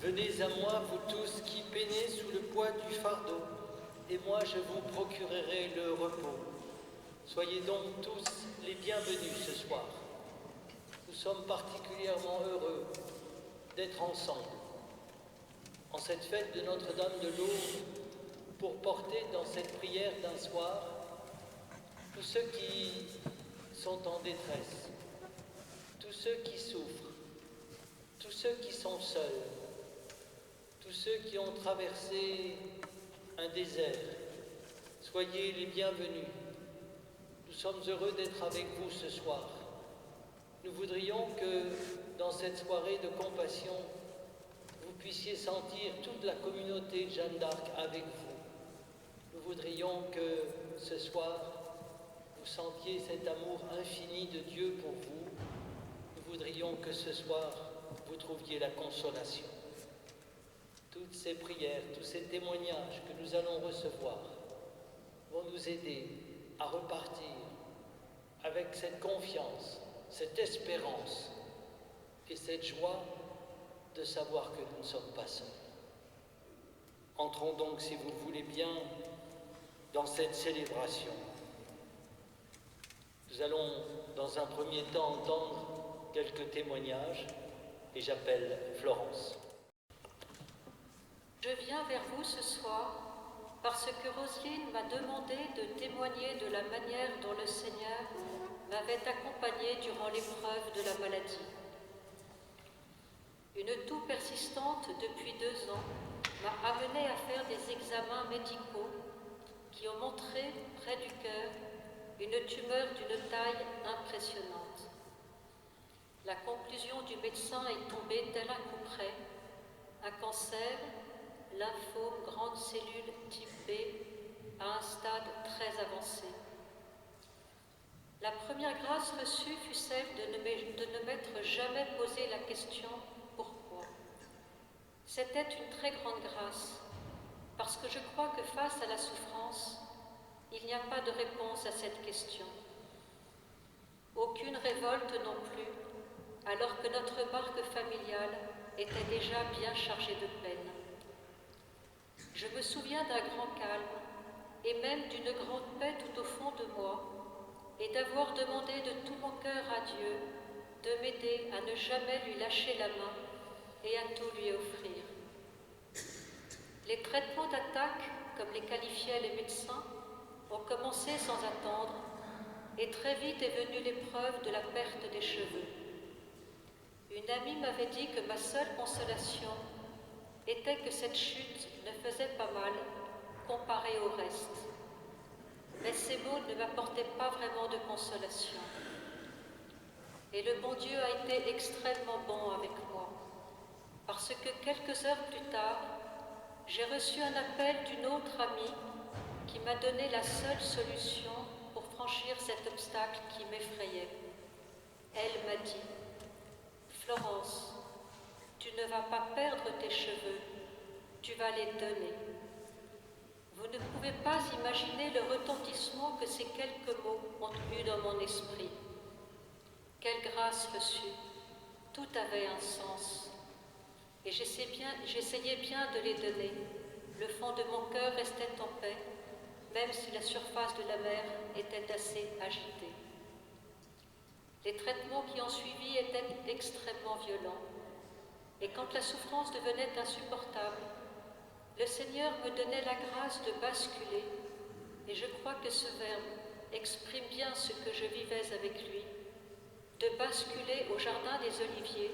Venez à moi, vous tous qui peinez sous le poids du fardeau, et moi je vous procurerai le repos. Soyez donc tous les bienvenus ce soir. Nous sommes particulièrement heureux d'être ensemble en cette fête de Notre-Dame de Lourdes pour porter dans cette prière d'un soir tous ceux qui sont en détresse, tous ceux qui souffrent, tous ceux qui sont seuls, tous ceux qui ont traversé un désert. Soyez les bienvenus. Nous sommes heureux d'être avec vous ce soir. Nous voudrions que dans cette soirée de compassion, vous puissiez sentir toute la communauté de Jeanne d'Arc avec vous. Nous voudrions que ce soir, vous sentiez cet amour infini de Dieu pour vous. Nous voudrions que ce soir, vous trouviez la consolation. Toutes ces prières, tous ces témoignages que nous allons recevoir vont nous aider à repartir avec cette confiance, cette espérance et cette joie de savoir que nous ne sommes pas seuls. Entrons donc, si vous le voulez bien, dans cette célébration. Nous allons, dans un premier temps, entendre quelques témoignages et j'appelle Florence. Je viens vers vous ce soir parce que Roselyne m'a demandé de témoigner de la manière dont le Seigneur m'avait accompagnée durant l'épreuve de la maladie. Une toux persistante depuis 2 ans m'a amenée à faire des examens médicaux qui ont montré près du cœur une tumeur d'une taille impressionnante. La conclusion du médecin est tombée tel un coup près, un cancer, lymphome grande cellule type B, à un stade très avancé. La première grâce reçue fut celle de ne m'être jamais posé la question « Pourquoi ?» C'était une très grande grâce, parce que je crois que face à la souffrance, il n'y a pas de réponse à cette question. Aucune révolte non plus, alors que notre barque familiale était déjà bien chargée de peine. Je me souviens d'un grand calme et même d'une grande paix tout au fond de moi et d'avoir demandé de tout mon cœur à Dieu de m'aider à ne jamais lui lâcher la main et à tout lui offrir. Les traitements d'attaque, comme les qualifiaient les médecins, ont commencé sans attendre et très vite est venue l'épreuve de la perte des cheveux. Une amie m'avait dit que ma seule consolation était que cette chute ne faisait pas mal comparée au reste. Mais ces mots ne m'apportaient pas vraiment de consolation. Et le bon Dieu a été extrêmement bon avec moi, parce que quelques heures plus tard, j'ai reçu un appel d'une autre amie qui m'a donné la seule solution pour franchir cet obstacle qui m'effrayait. Elle m'a dit « Florence, tu ne vas pas perdre tes cheveux, tu vas les donner. » Vous ne pouvez pas imaginer le retentissement que ces quelques mots ont eu dans mon esprit. Quelle grâce reçue, tout avait un sens. Et j'essayais bien de les donner. Le fond de mon cœur restait en paix, même si la surface de la mer était assez agitée. Les traitements qui ont suivi étaient extrêmement violents. Et quand la souffrance devenait insupportable, le Seigneur me donnait la grâce de basculer, et je crois que ce verbe exprime bien ce que je vivais avec lui, de basculer au jardin des Oliviers,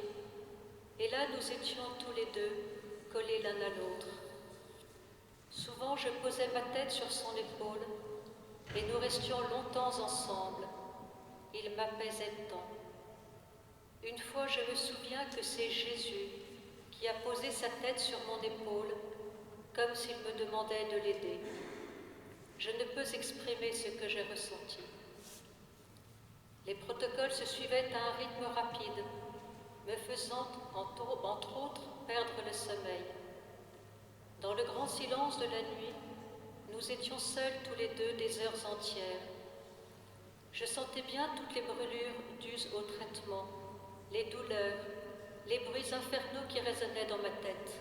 et là nous étions tous les deux collés l'un à l'autre. Souvent je posais ma tête sur son épaule, et nous restions longtemps ensemble. Il m'apaisait tant. Une fois je me souviens que c'est Jésus qui a posé sa tête sur mon épaule, comme s'il me demandait de l'aider. Je ne peux exprimer ce que j'ai ressenti. Les protocoles se suivaient à un rythme rapide, me faisant, entre autres, perdre le sommeil. Dans le grand silence de la nuit, nous étions seuls tous les deux des heures entières. Je sentais bien toutes les brûlures dues au traitement, les douleurs, les bruits infernaux qui résonnaient dans ma tête.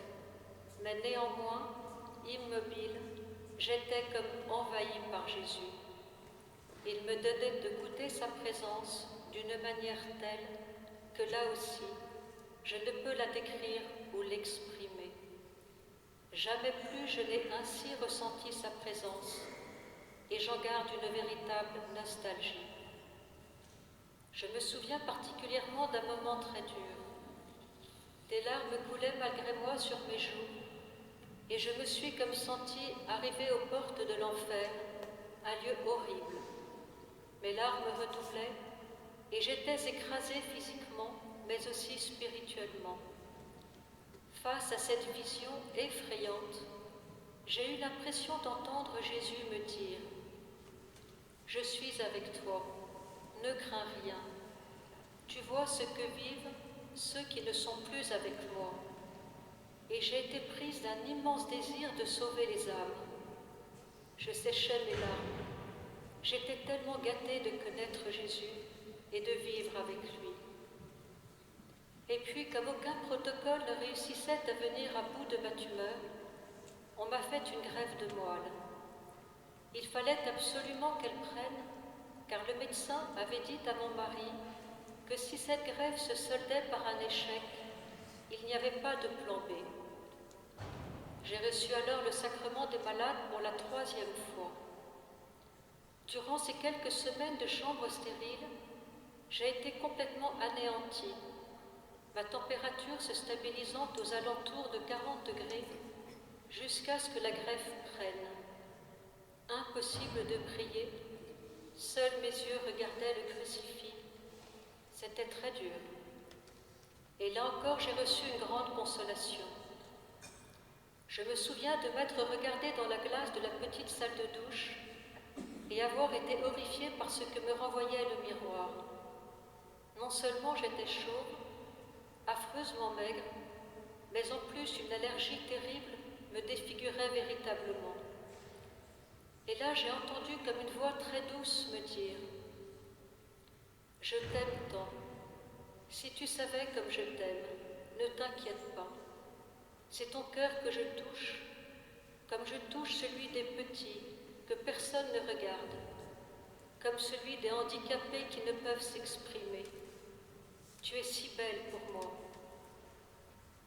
Mais néanmoins, immobile, j'étais comme envahie par Jésus. Il me donnait de goûter sa présence d'une manière telle que là aussi, je ne peux la décrire ou l'exprimer. Jamais plus je n'ai ainsi ressenti sa présence, et j'en garde une véritable nostalgie. Je me souviens particulièrement d'un moment très dur. Des larmes coulaient malgré moi sur mes joues, et je me suis comme sentie arriver aux portes de l'enfer, un lieu horrible. Mes larmes redoublaient, et j'étais écrasée physiquement, mais aussi spirituellement. Face à cette vision effrayante, j'ai eu l'impression d'entendre Jésus me dire « Je suis avec toi, ne crains rien. Tu vois ce que vivent ceux qui ne sont plus avec moi. » Et j'ai été prise d'un immense désir de sauver les âmes. Je séchais mes larmes. J'étais tellement gâtée de connaître Jésus et de vivre avec lui. Et puis, comme aucun protocole ne réussissait à venir à bout de ma tumeur, on m'a fait une greffe de moelle. Il fallait absolument qu'elle prenne, car le médecin avait dit à mon mari que si cette greffe se soldait par un échec, il n'y avait pas de plan B. J'ai reçu alors le sacrement des malades pour la 3e fois. Durant ces quelques semaines de chambre stérile, j'ai été complètement anéantie, ma température se stabilisant aux alentours de 40 degrés jusqu'à ce que la greffe prenne. Impossible de prier, seuls mes yeux regardaient le crucifix. C'était très dur. Et là encore, j'ai reçu une grande consolation. Je me souviens de m'être regardée dans la glace de la petite salle de douche et avoir été horrifiée par ce que me renvoyait le miroir. Non seulement j'étais chauve, affreusement maigre, mais en plus une allergie terrible me défigurait véritablement. Et là j'ai entendu comme une voix très douce me dire « Je t'aime tant. Si tu savais comme je t'aime, ne t'inquiète pas. C'est ton cœur que je touche, comme je touche celui des petits que personne ne regarde, comme celui des handicapés qui ne peuvent s'exprimer. Tu es si belle pour moi. »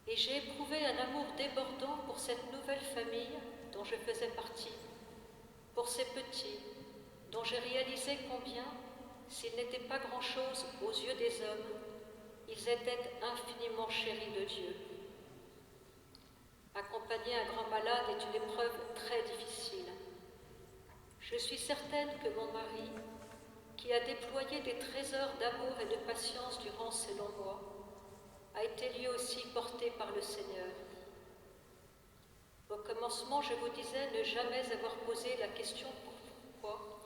Et j'ai éprouvé un amour débordant pour cette nouvelle famille dont je faisais partie, pour ces petits dont j'ai réalisé combien, s'ils n'étaient pas grand-chose aux yeux des hommes, ils étaient infiniment chéris de Dieu. Accompagner un grand malade est une épreuve très difficile. Je suis certaine que mon mari, qui a déployé des trésors d'amour et de patience durant ces longs mois, a été lui aussi porté par le Seigneur. Au commencement, je vous disais ne jamais avoir posé la question pourquoi,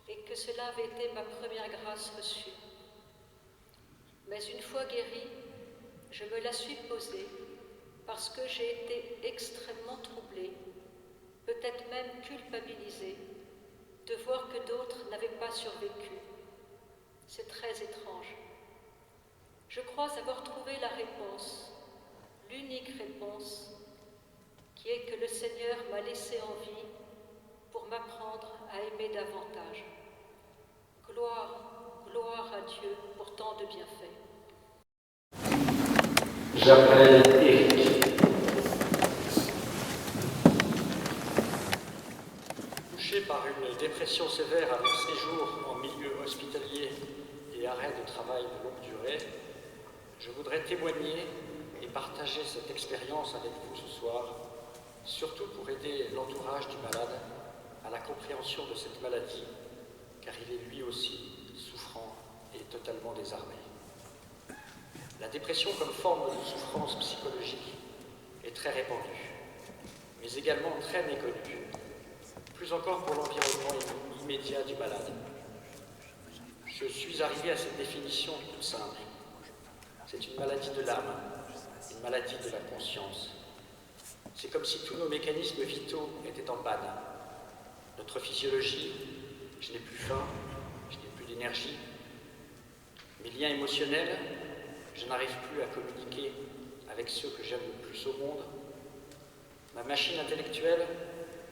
et que cela avait été ma première grâce reçue. Mais une fois guérie, je me la suis posée parce que j'ai été extrêmement troublée, peut-être même culpabilisée, de voir que d'autres n'avaient pas survécu. C'est très étrange. Je crois avoir trouvé la réponse, l'unique réponse, qui est que le Seigneur m'a laissé en vie pour m'apprendre à aimer davantage. Gloire, gloire à Dieu pour tant de bienfaits. J'appelle Éric. Touché par une dépression sévère avec séjour en milieu hospitalier et arrêt de travail de longue durée, je voudrais témoigner et partager cette expérience avec vous ce soir, surtout pour aider l'entourage du malade à la compréhension de cette maladie, car il est lui aussi souffrant et totalement désarmé. La dépression comme forme de souffrance psychologique est très répandue, mais également très méconnue, plus encore pour l'environnement immédiat du malade. Je suis arrivé à cette définition toute simple. C'est une maladie de l'âme, une maladie de la conscience. C'est comme si tous nos mécanismes vitaux étaient en panne. Notre physiologie, je n'ai plus faim, je n'ai plus d'énergie. Mes liens émotionnels, je n'arrive plus à communiquer avec ceux que j'aime le plus au monde. Ma machine intellectuelle,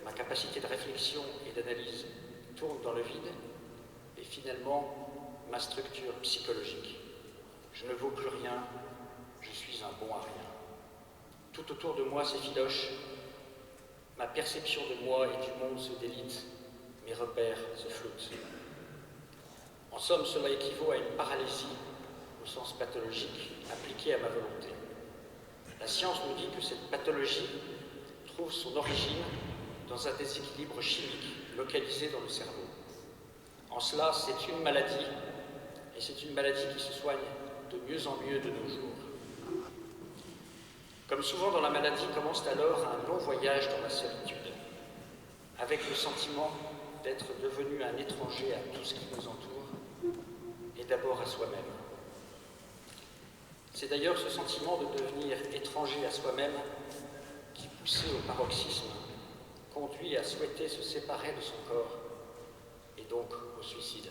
ma capacité de réflexion et d'analyse tourne dans le vide, et finalement, ma structure psychologique. Je ne vaux plus rien, je suis un bon à rien. Tout autour de moi s'effiloche, ma perception de moi et du monde se délite, mes repères se floutent. En somme, cela équivaut à une paralysie, au sens pathologique, appliquée à ma volonté. La science nous dit que cette pathologie trouve son origine dans un déséquilibre chimique localisé dans le cerveau. En cela, c'est une maladie, et c'est une maladie qui se soigne de mieux en mieux de nos jours. Comme souvent dans la maladie, commence alors un long voyage dans la solitude, avec le sentiment d'être devenu un étranger à tout ce qui nous entoure, et d'abord à soi-même. C'est d'ailleurs ce sentiment de devenir étranger à soi-même qui, poussé au paroxysme, conduit à souhaiter se séparer de son corps, et donc au suicide.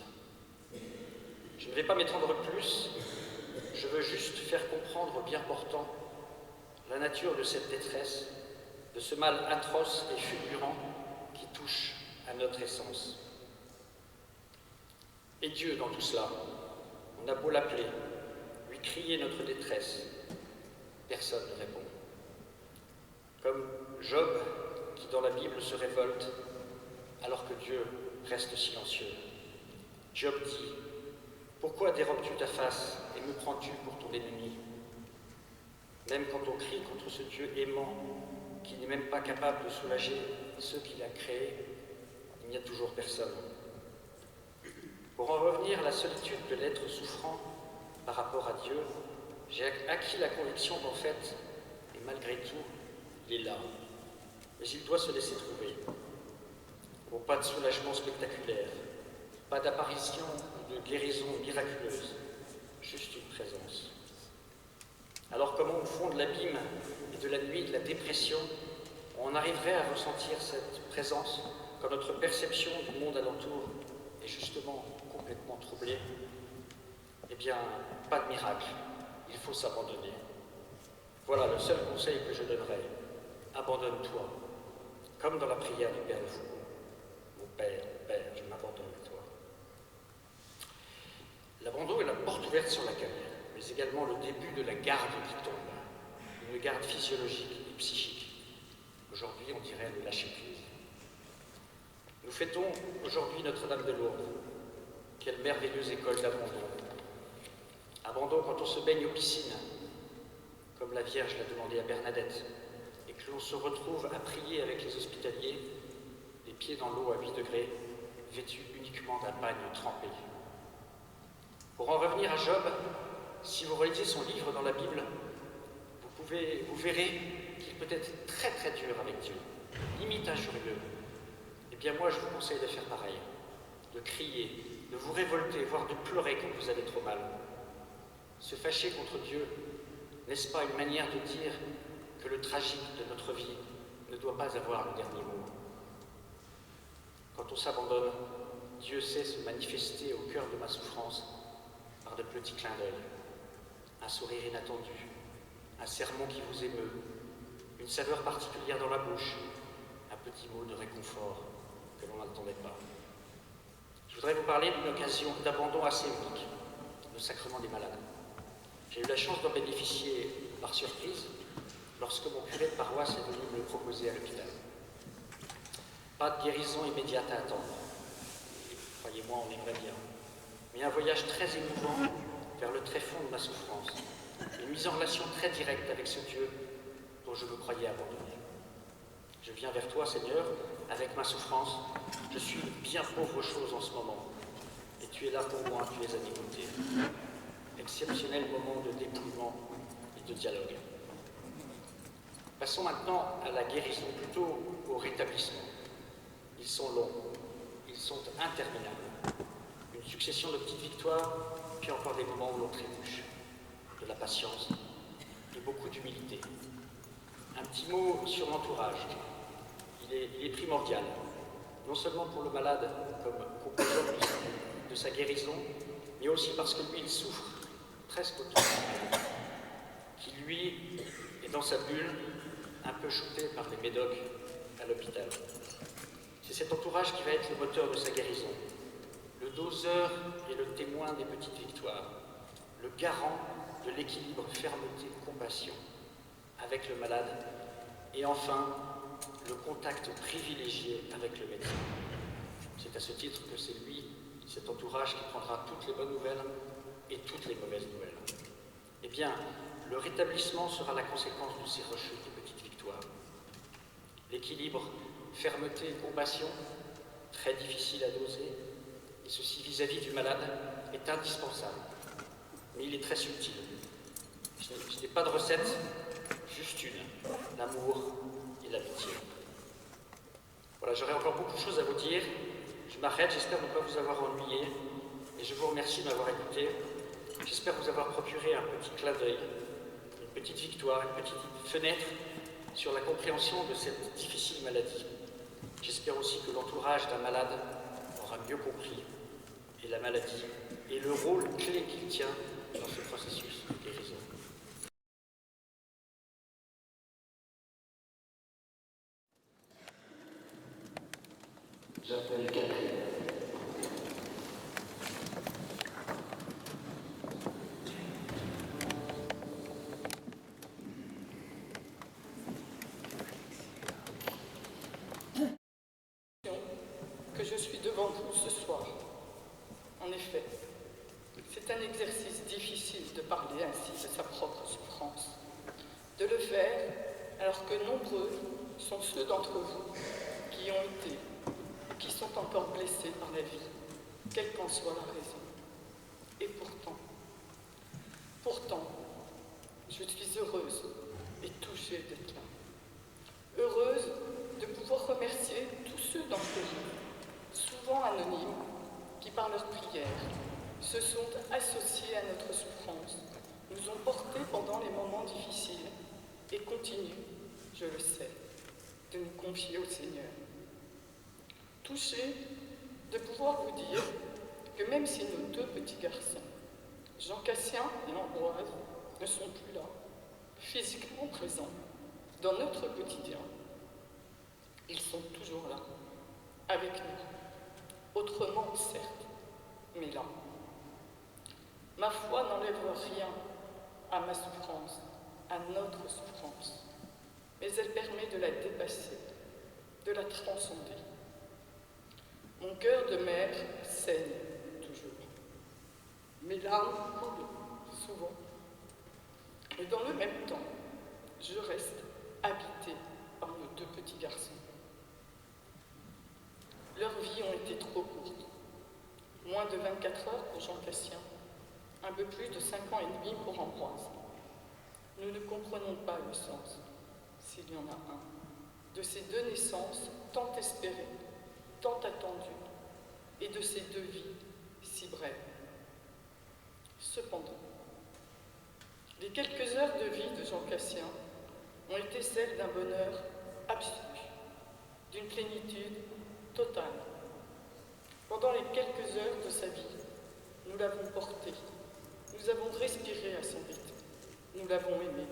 Je ne vais pas m'étendre plus, je veux juste faire comprendre aux bien portants la nature de cette détresse, de ce mal atroce et fulgurant qui touche à notre essence. Et Dieu dans tout cela, on a beau l'appeler, lui crier notre détresse, personne ne répond. Comme Job, qui dans la Bible se révolte, alors que Dieu reste silencieux. Job dit « Pourquoi dérobes-tu ta face et me prends-tu pour ton ennemi ?» Même quand on crie contre ce Dieu aimant, qui n'est même pas capable de soulager ceux qu'il a créés, il n'y a toujours personne. Pour en revenir à la solitude de l'être souffrant par rapport à Dieu, j'ai acquis la conviction qu'en fait, et malgré tout, il est là. Mais il doit se laisser trouver. Bon, pas de soulagement spectaculaire, pas d'apparition ou de guérison miraculeuse, juste une présence. Alors comment au fond de l'abîme et de la nuit de la dépression, on arriverait à ressentir cette présence quand notre perception du monde alentour est justement complètement troublée? Eh bien, pas de miracle, il faut s'abandonner. Voilà le seul conseil que je donnerais. Abandonne-toi, comme dans la prière du Père le Fou. Mon Père, je m'abandonne à toi. L'abandon est la porte ouverte sur l'accueil, mais également le début de la garde qui tombe, une garde physiologique et psychique. Aujourd'hui, on dirait le lâcher-prise. Nous fêtons aujourd'hui Notre-Dame de Lourdes. Quelle merveilleuse école d'abandon. Abandon quand on se baigne aux piscines, comme la Vierge l'a demandé à Bernadette, et que l'on se retrouve à prier avec les hospitaliers, les pieds dans l'eau à 8 degrés, vêtus uniquement d'un bagne trempé. Pour en revenir à Job, si vous relisez son livre dans la Bible, vous verrez qu'il peut être très très dur avec Dieu, limite injurieux. Eh bien moi je vous conseille de faire pareil, de crier, de vous révolter, voire de pleurer quand vous allez trop mal. Se fâcher contre Dieu, n'est-ce pas une manière de dire que le tragique de notre vie ne doit pas avoir le dernier mot? Quand on s'abandonne, Dieu sait se manifester au cœur de ma souffrance par de petits clins d'œil, un sourire inattendu, un sermon qui vous émeut, une saveur particulière dans la bouche, un petit mot de réconfort que l'on n'attendait pas. Je voudrais vous parler d'une occasion d'abandon assez unique, le sacrement des malades. J'ai eu la chance d'en bénéficier par surprise lorsque mon curé de paroisse est venu me le proposer à l'hôpital. Pas de guérison immédiate à attendre. Croyez-moi, on aimerait bien. Mais un voyage très émouvant vers le tréfonds de ma souffrance. Une mise en relation très directe avec ce Dieu dont je me croyais abandonné. Je viens vers toi, Seigneur, avec ma souffrance. Je suis une bien pauvre chose en ce moment. Et tu es là pour moi, tu es à mes côtés. Exceptionnel moment de dépouillement et de dialogue. Passons maintenant à la guérison, plutôt au rétablissement. Ils sont longs, ils sont interminables. Une succession de petites victoires, puis encore des moments où l'on trébuche. De la patience et beaucoup d'humilité. Un petit mot sur l'entourage. Il est primordial, non seulement pour le malade comme composant de sa guérison, mais aussi parce que lui, il souffre presque autant, qui lui est dans sa bulle, un peu shooté par les médocs à l'hôpital. C'est cet entourage qui va être le moteur de sa guérison, le doseur et le témoin des petites victoires, le garant de l'équilibre fermeté-compassion avec le malade, et enfin, le contact privilégié avec le médecin. C'est à ce titre que c'est lui, cet entourage, qui prendra toutes les bonnes nouvelles et toutes les mauvaises nouvelles. Eh bien, le rétablissement sera la conséquence de ces rechutes de petites victoires. L'équilibre fermeté et compassion, très difficile à doser, et ceci vis-à-vis du malade, est indispensable. Mais il est très subtil. Je n'ai pas de recette, juste une, l'amour et l'amitié. Voilà, j'aurais encore beaucoup de choses à vous dire. Je m'arrête, j'espère ne pas vous avoir ennuyé, et je vous remercie de m'avoir écouté. J'espère vous avoir procuré un petit clin d'œil, une petite victoire, une petite fenêtre sur la compréhension de cette difficile maladie. J'espère aussi que l'entourage d'un malade aura mieux compris et la maladie et le rôle clé qu'il tient dans ce processus de guérison. J'appelle Catherine. Que je suis devant vous ce soir. En effet, c'est un exercice difficile de parler ainsi de sa propre souffrance. De le faire alors que nombreux sont ceux d'entre vous qui ont été ou qui sont encore blessés par la vie, quelle qu'en soit la raison. Et pourtant, je suis heureuse et touchée d'être là. Heureuse de pouvoir remercier tous ceux d'entre vous, souvent anonymes, qui par leurs prières se sont associés à notre souffrance, nous ont portés pendant les moments difficiles et continuent, je le sais, de nous confier au Seigneur. Touchée de pouvoir vous dire que même si nos deux petits garçons, Jean-Cassien et Ambroise, ne sont plus là, physiquement présents dans notre quotidien, ils sont toujours là, avec nous, autrement certes, mais là. Ma foi n'enlève rien à ma souffrance, à notre souffrance, mais elle permet de la dépasser, de la transcender. Mon cœur de mère saigne toujours. Mes larmes coulent souvent. Mais dans le même temps, je reste habitée par nos deux petits garçons. Leurs vies ont été trop courtes. Moins de 24 heures pour Jean-Cassien, un peu plus de 5 ans et demi pour Ambroise. Nous ne comprenons pas le sens, s'il y en a un, de ces deux naissances tant espérées, tant attendues, et de ces deux vies si brèves. Cependant, les quelques heures de vie de Jean-Cassien ont été celles d'un bonheur absolu, d'une plénitude totale. Pendant les quelques heures de sa vie, nous l'avons porté, nous avons respiré à son rythme, nous l'avons aimé.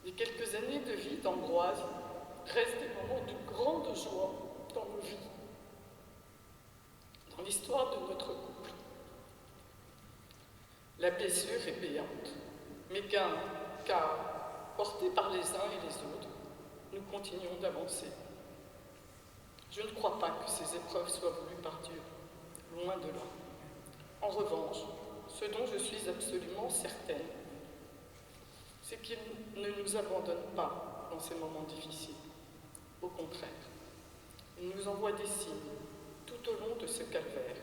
Les quelques années de vie d'Ambroise restent des moments de grande joie dans nos vies, dans l'histoire de notre couple. La blessure est payante, mais car, portés par les uns et les autres, nous continuons d'avancer. Je ne crois pas que ces épreuves soient voulues par Dieu, loin de là. En revanche, ce dont je suis absolument certaine, c'est qu'il ne nous abandonne pas dans ces moments difficiles. Au contraire, il nous envoie des signes tout au long de ce calvaire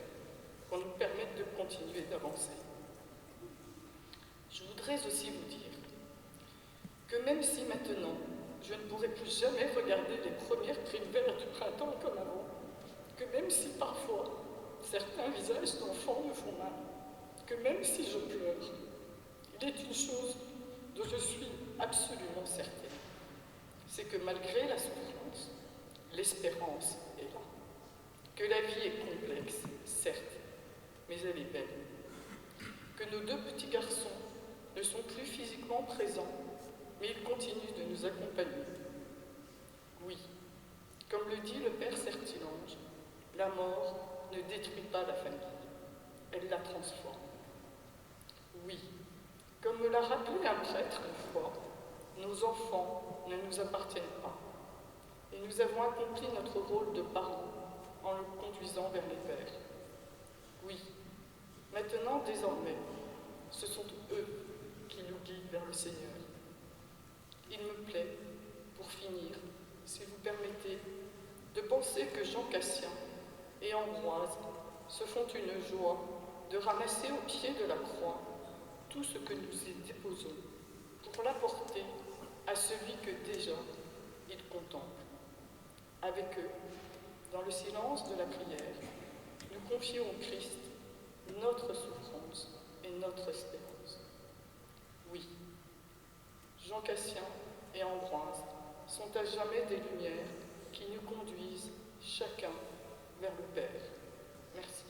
pour nous permettre de continuer d'avancer. Je voudrais aussi vous dire que même si maintenant, je ne pourrai plus jamais regarder les premières primevères du printemps comme avant, que même si parfois certains visages d'enfants me font mal, que même si je pleure, il est une chose dont je suis absolument certaine, c'est que malgré la souffrance, l'espérance est là, que la vie est complexe, certes, mais elle est belle, que nos deux petits garçons ne sont plus physiquement présents, mais ils continuent de nous nous accompagner. Oui, comme le dit le Père Sertilange, la mort ne détruit pas la famille, elle la transforme. Oui, comme me l'a rappelé un prêtre une fois, nos enfants ne nous appartiennent pas. Et nous avons accompli notre rôle de parents en le conduisant vers les pères. Oui, maintenant, désormais, ce sont eux qui nous guident vers le Seigneur. Il me plaît, pour finir, si vous permettez, de penser que Jean Cassien et Ambroise se font une joie de ramasser au pied de la croix tout ce que nous y déposons pour l'apporter à celui que déjà ils contemplent. Avec eux, dans le silence de la prière, nous confions au Christ notre souffrance et notre espérance. Oui, Jean Cassien et Ambroise sont à jamais des lumières qui nous conduisent chacun vers le Père. Merci.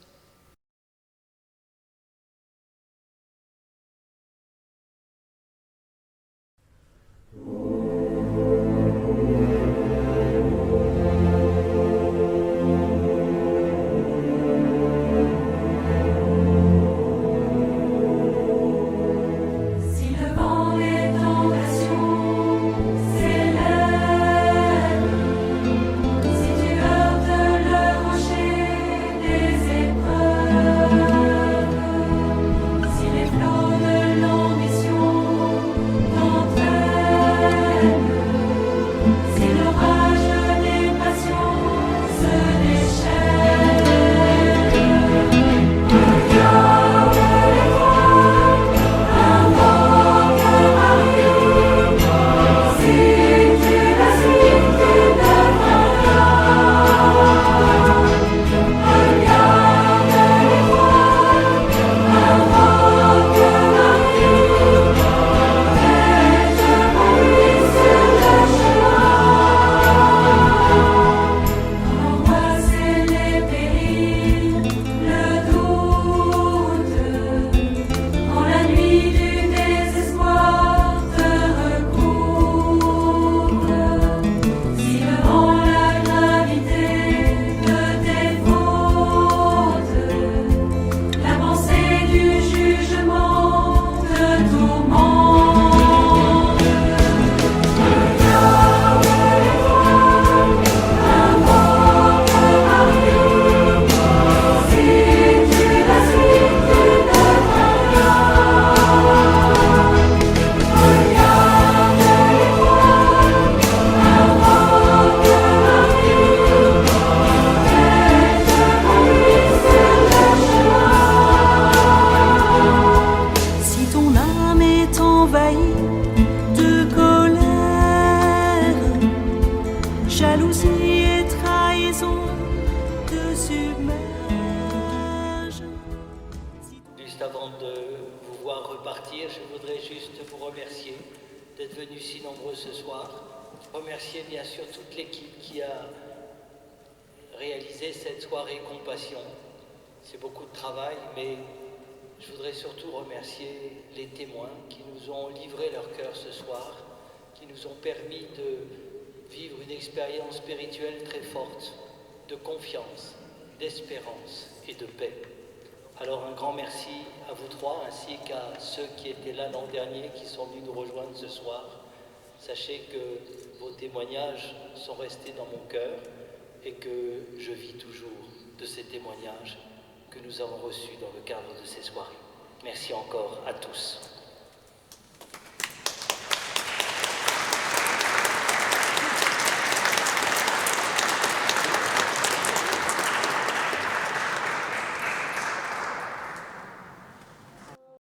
Si le vent des tentations s'élève, si tu heurtes le rocher des épreuves, si les flots de l'ambition t'entraînent, si l'orage des passions se déchaîne, regarde l'étoile, invoque Marie, si tu la suis, tu devras regarde l'étoile, invoque Marie, fais-je pour lui sur le chemin. Angoisser les périls, le doute, quand la nuit du désespoir te recouvre, si devant la gravité de tes fautes, la pensée du jugement te tourmente, regarde l'étoile, invoque Marie, si tu la suis, tu devras regarde l'étoile, invoque Marie, fais-je pour lui sur le chemin. Si ton âme est envahie de colère, jalousie et trahison te submergent. Juste avant de vous voir repartir, je voudrais juste vous remercier d'être venus si nombreux ce soir. Remercier bien sûr toute l'équipe qui a réalisé cette soirée Compassion. C'est beaucoup de travail, mais je voudrais surtout remercier les témoins qui nous ont livré leur cœur ce soir, qui nous ont permis de vivre une expérience spirituelle très forte, de confiance, d'espérance et de paix. Alors un grand merci à vous trois, ainsi qu'à ceux qui étaient là l'an dernier, qui sont venus nous rejoindre ce soir. Sachez que vos témoignages sont restés dans mon cœur et que je vis toujours de ces témoignages que nous avons reçus dans le cadre de ces soirées. Merci encore à tous.